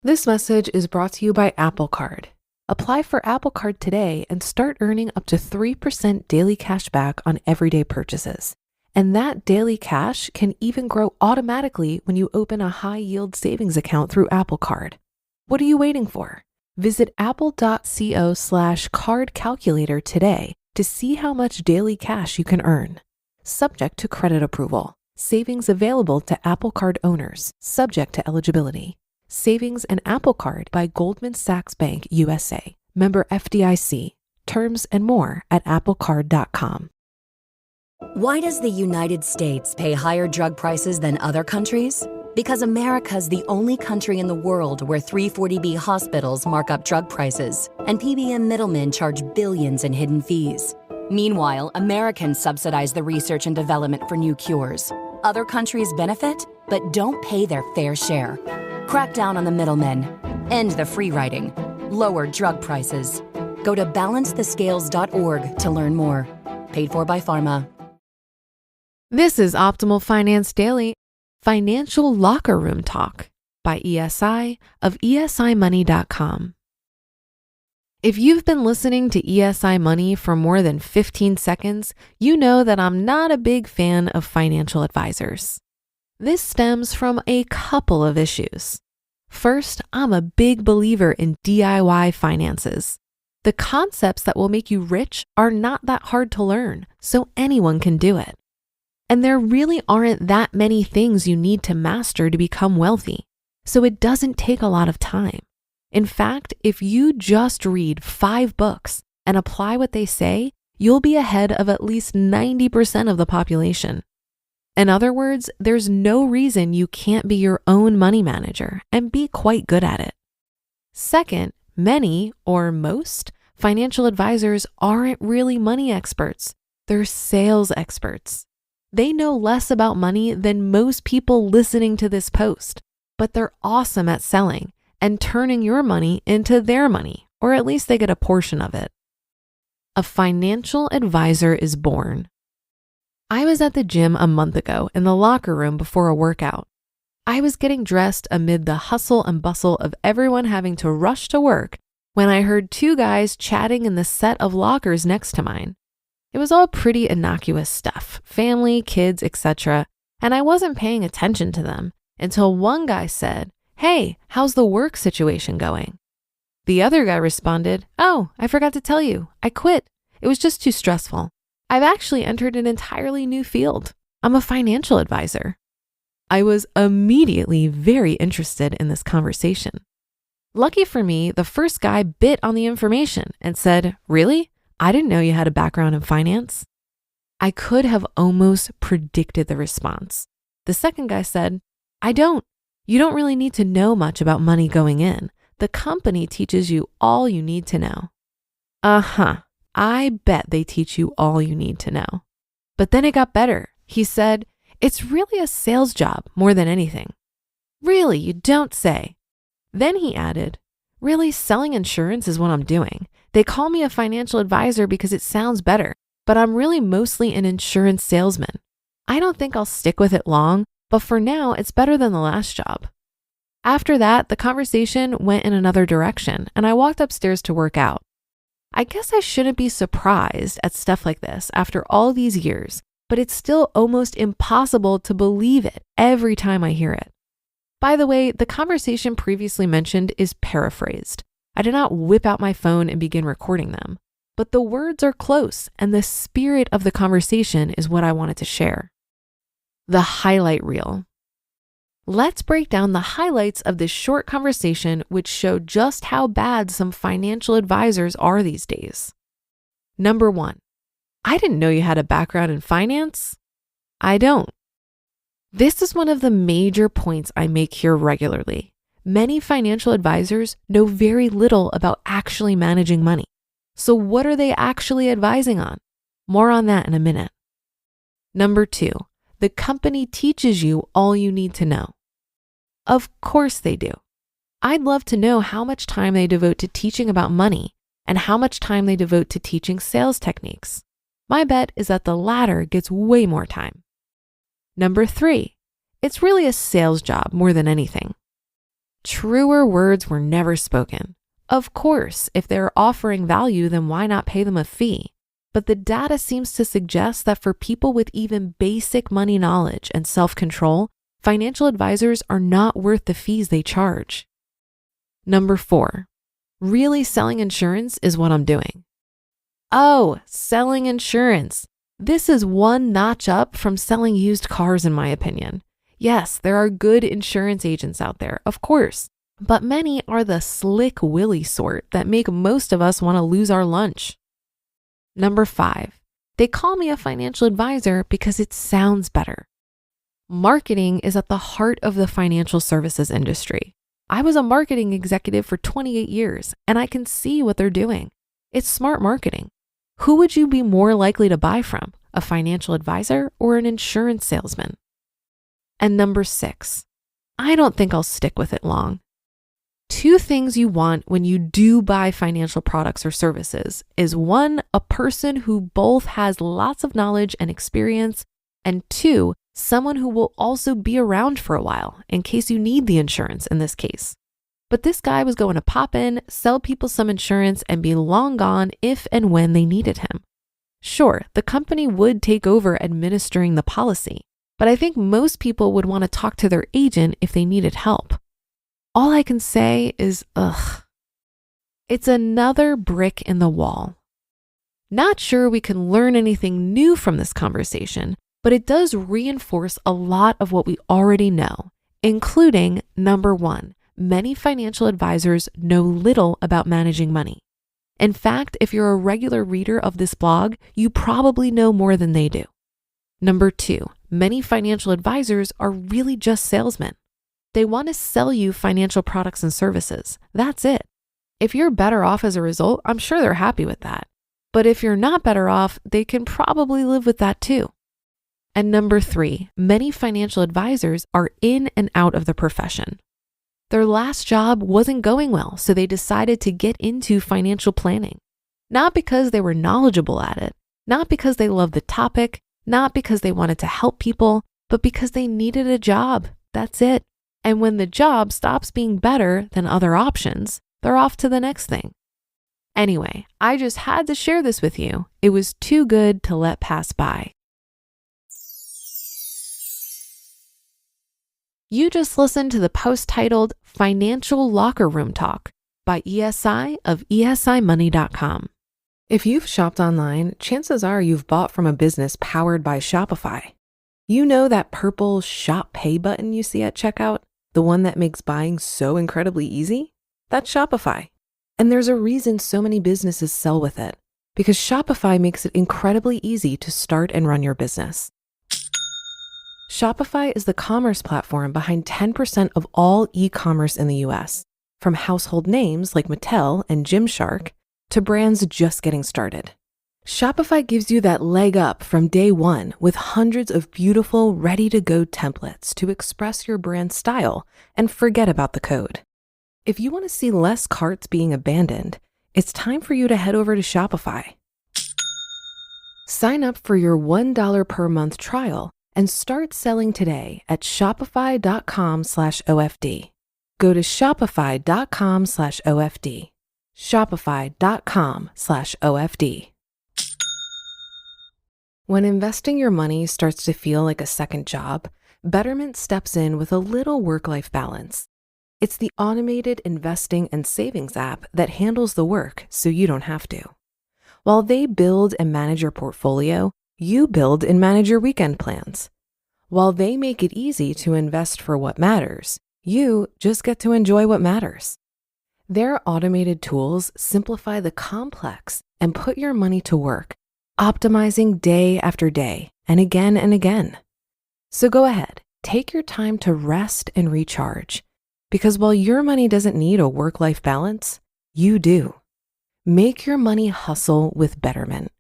This message is brought to you by Apple Card. Apply for Apple Card today and start earning up to 3% daily cash back on everyday purchases. And that daily cash can even grow automatically when you open a high-yield savings account through Apple Card. What are you waiting for? Visit apple.co/card calculator today to see how much daily cash you can earn. Subject to credit approval. Savings available to Apple Card owners, subject to eligibility. Savings and Apple Card by Goldman Sachs Bank USA. Member FDIC. Terms and more at applecard.com. Why does the United States pay higher drug prices than other countries? Because America's the only country in the world where 340B hospitals mark up drug prices and PBM middlemen charge billions in hidden fees. Meanwhile, Americans subsidize the research and development for new cures. Other countries benefit, but don't pay their fair share. Crack down on the middlemen. End the free riding. Lower drug prices. Go to balancethescales.org to learn more. Paid for by Pharma. This is Optimal Finance Daily, Financial Locker Room Talk by ESI of esimoney.com. If you've been listening to ESI Money for more than 15 seconds, you know that I'm not a big fan of financial advisors. This stems from a couple of issues. First, I'm a big believer in DIY finances. The concepts that will make you rich are not that hard to learn, so anyone can do it. And there really aren't that many things you need to master to become wealthy, so it doesn't take a lot of time. In fact, if you just read 5 books and apply what they say, you'll be ahead of at least 90% of the population. In other words, there's no reason you can't be your own money manager and be quite good at it. Second, many or most financial advisors aren't really money experts. They're sales experts. They know less about money than most people listening to this post, but they're awesome at selling and turning your money into their money, or at least they get a portion of it. A financial advisor is born. I was at the gym a month ago in the locker room before a workout. I was getting dressed amid the hustle and bustle of everyone having to rush to work when I heard 2 guys chatting in the set of lockers next to mine. It was all pretty innocuous stuff, family, kids, etc., and I wasn't paying attention to them until one guy said, "Hey, how's the work situation going?" The other guy responded, "Oh, I forgot to tell you, I quit. It was just too stressful. I've actually entered an entirely new field. I'm a financial advisor." I was immediately very interested in this conversation. Lucky for me, the first guy bit on the information and said, "Really? I didn't know you had a background in finance." I could have almost predicted the response. The second guy said, "I don't. You don't really need to know much about money going in. The company teaches you all you need to know." I bet they teach you all you need to know. But then it got better. He said, "It's really a sales job more than anything." "Really, you don't say." Then he added, "Really, selling insurance is what I'm doing. They call me a financial advisor because it sounds better, but I'm really mostly an insurance salesman. I don't think I'll stick with it long, but for now, it's better than the last job." After that, the conversation went in another direction, and I walked upstairs to work out. I guess I shouldn't be surprised at stuff like this after all these years, but it's still almost impossible to believe it every time I hear it. By the way, the conversation previously mentioned is paraphrased. I did not whip out my phone and begin recording them, but the words are close and the spirit of the conversation is what I wanted to share. The highlight reel. Let's break down the highlights of this short conversation, which show just how bad some financial advisors are these days. Number 1, I didn't know you had a background in finance. I don't. This is one of the major points I make here regularly. Many financial advisors know very little about actually managing money. So what are they actually advising on? More on that in a minute. Number 2, the company teaches you all you need to know. Of course they do. I'd love to know how much time they devote to teaching about money and how much time they devote to teaching sales techniques. My bet is that the latter gets way more time. Number 3, it's really a sales job more than anything. Truer words were never spoken. Of course, if they're offering value, then why not pay them a fee? But the data seems to suggest that for people with even basic money knowledge and self-control, financial advisors are not worth the fees they charge. Number 4, really selling insurance is what I'm doing. Oh, selling insurance. This is one notch up from selling used cars, in my opinion. Yes, there are good insurance agents out there, of course, but many are the slick Willy sort that make most of us want to lose our lunch. Number 5, they call me a financial advisor because it sounds better. Marketing is at the heart of the financial services industry. I was a marketing executive for 28 years, and I can see what they're doing. It's smart marketing. Who would you be more likely to buy from, a financial advisor or an insurance salesman? And number 6, I don't think I'll stick with it long. 2 things you want when you do buy financial products or services is 1, a person who both has lots of knowledge and experience, and 2, someone who will also be around for a while in case you need the insurance in this case. But this guy was going to pop in, sell people some insurance, and be long gone if and when they needed him. Sure, the company would take over administering the policy, but I think most people would want to talk to their agent if they needed help. All I can say is, ugh. It's another brick in the wall. Not sure we can learn anything new from this conversation, but it does reinforce a lot of what we already know, including number 1, many financial advisors know little about managing money. In fact, if you're a regular reader of this blog, you probably know more than they do. Number 2, many financial advisors are really just salesmen. They want to sell you financial products and services. That's it. If you're better off as a result, I'm sure they're happy with that. But if you're not better off, they can probably live with that too. And number 3, many financial advisors are in and out of the profession. Their last job wasn't going well, so they decided to get into financial planning. Not because they were knowledgeable at it, not because they loved the topic, not because they wanted to help people, but because they needed a job. That's it. And when the job stops being better than other options, they're off to the next thing. Anyway, I just had to share this with you. It was too good to let pass by. You just listened to the post titled Financial Locker Room Talk by ESI of esimoney.com. If you've shopped online, chances are you've bought from a business powered by Shopify. You know that purple Shop Pay button you see at checkout? The one that makes buying so incredibly easy? That's Shopify. And there's a reason so many businesses sell with it, because Shopify makes it incredibly easy to start and run your business. Shopify is the commerce platform behind 10% of all e-commerce in the US, from household names like Mattel and Gymshark to brands just getting started. Shopify gives you that leg up from day one with hundreds of beautiful, ready-to-go templates to express your brand style and forget about the code. If you want to see less carts being abandoned, it's time for you to head over to Shopify. Sign up for your $1 per month trial and start selling today at shopify.com/OFD. Go to shopify.com/OFD. Shopify.com/OFD. When investing your money starts to feel like a second job, Betterment steps in with a little work-life balance. It's the automated investing and savings app that handles the work so you don't have to. While they build and manage your portfolio, you build and manage your weekend plans. While they make it easy to invest for what matters, you just get to enjoy what matters. Their automated tools simplify the complex and put your money to work, optimizing day after day and again. So go ahead, take your time to rest and recharge, because while your money doesn't need a work-life balance, you do. Make your money hustle with Betterment.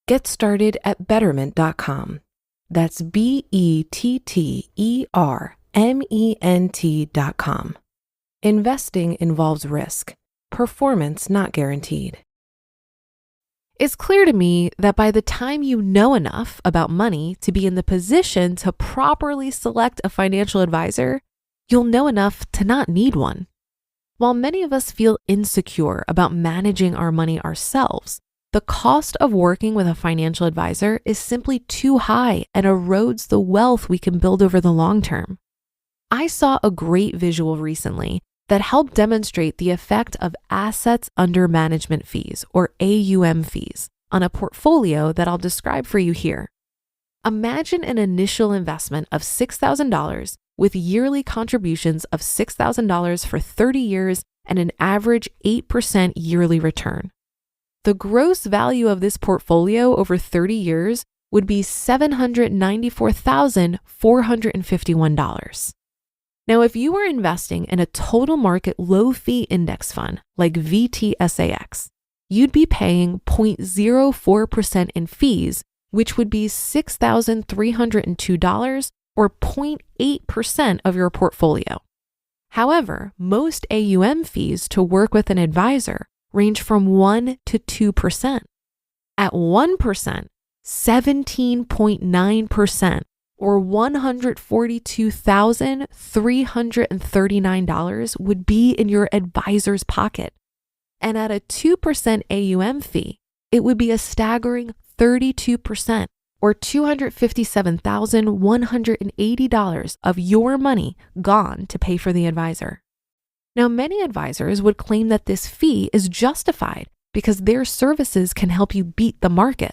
Get started at betterment.com. That's BETTERMENT.com. Investing involves risk, performance not guaranteed. It's clear to me that by the time you know enough about money to be in the position to properly select a financial advisor, you'll know enough to not need one. While many of us feel insecure about managing our money ourselves, the cost of working with a financial advisor is simply too high and erodes the wealth we can build over the long term. I saw a great visual recently that helped demonstrate the effect of assets under management fees, or AUM fees, on a portfolio that I'll describe for you here. Imagine an initial investment of $6,000 with yearly contributions of $6,000 for 30 years and an average 8% yearly return. The gross value of this portfolio over 30 years would be $794,451. Now, if you were investing in a total market low-fee index fund like VTSAX, you'd be paying 0.04% in fees, which would be $6,302 or 0.8% of your portfolio. However, most AUM fees to work with an advisor range from 1 to 2%. At 1%, 17.9% or $142,339 would be in your advisor's pocket. And at a 2% AUM fee, it would be a staggering 32% or $257,180 of your money gone to pay for the advisor. Now, many advisors would claim that this fee is justified because their services can help you beat the market.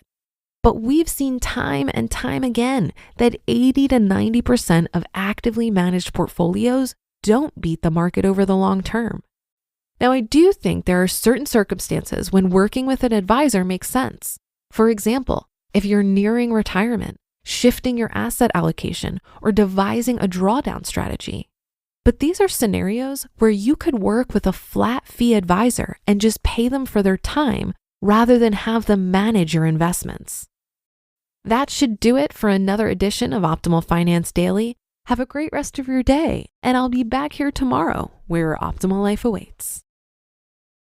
But we've seen time and time again that 80 to 90% of actively managed portfolios don't beat the market over the long term. Now, I do think there are certain circumstances when working with an advisor makes sense. For example, if you're nearing retirement, shifting your asset allocation, or devising a drawdown strategy. But these are scenarios where you could work with a flat fee advisor and just pay them for their time rather than have them manage your investments. That should do it for another edition of Optimal Finance Daily. Have a great rest of your day, and I'll be back here tomorrow where your optimal life awaits.